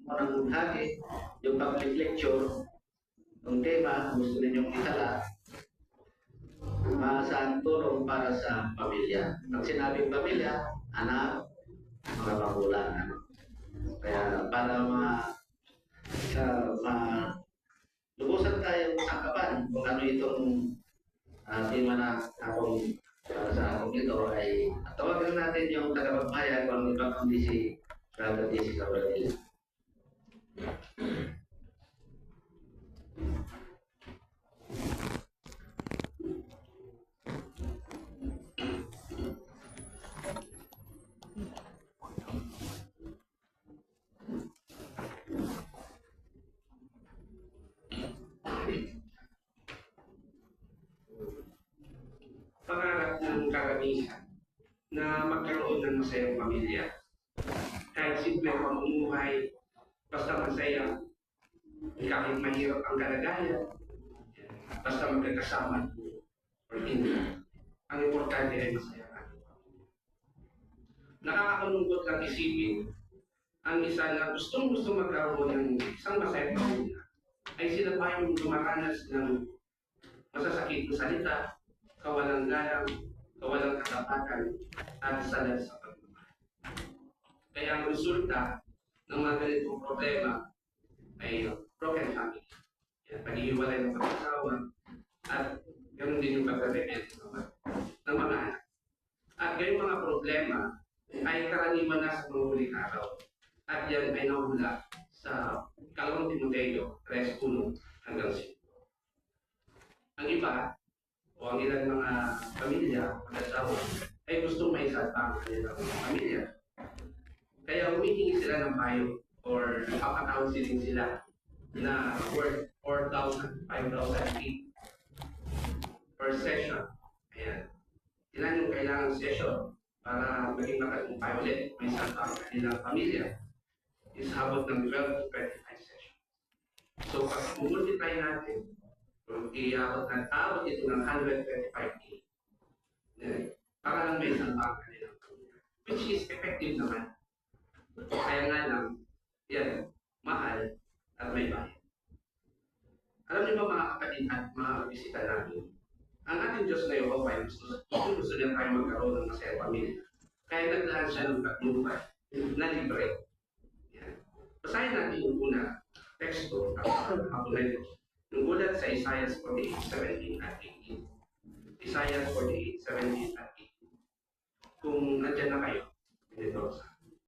unang hagi, yung public lecture, yung tema, kung gusto ninyong itala, saan tulong para sa pamilya. Pag sinabing pamilya, anak, mga magulang. Ano? Kaya para lubusan tayong sangkapan kung ano itong tema na akong sa akong ito ay tawagan natin yung tagapagbayan kung ano ibang kundi si Brother DC Cabral. Pangarap ng karamihan na magkaroon ng masayang pamilya. Kahit simple ang pamumuhay, basta masaya, kahit mahirap ang kalagayan, basta magkakasama or hindi. Ang importante ay masaya ang ating pamilya. Nakakalungkot lang isipin ang isa na gustong-gusto magkaroon ng isang masayang pamilya ay sila pa yung dumaranas ng masasakit na salita, kawalang galang, kawalang katapatan, at salat sa pagmamahal. Kaya ang resulta ng mga ganitong problema ay broken family. Yan, pag-iiwalay ng pag-asawa, at ganoon din yung pag-repent ng mga anak. At gayong mga problema ay karaniwan na sa mga huling araw. At yan ay nahula sa 2 Timoteo 3:1 hanggang 5. Ang iba, o ang ilang mga pamilya, mag-asawa, ay gustong maisalta ang kanilang pamilya. Kaya humihingi sila ng payo or nagpapakaunseling sila na worth 4,000, 5,000 feet per session. Ayan. Ilan yung kailangan session para maging matagumpay ulit, may salta ang kanilang pamilya is habot ng 12 to 25 session. So pag multiply natin, kung iabot ito ng 125K, para lang may isang bang kanilang pamilya. Which is effective naman. Kaya nga lang, yan, mahal at may bayad. Alam niyo ba mga kapatid at mga bisita namin, ang ating Diyos na Yehova ay gusto niya tayo magkaroon ng masaya pamilya. Kaya naglaan siya ng patnubay na libre. Yan. Basahin natin yung una, teksto, hapon na ito. Yung ulat sa Isaiah 48:17 at 18. Isaiah 48:17 at 18. Kung nandyan na kayo,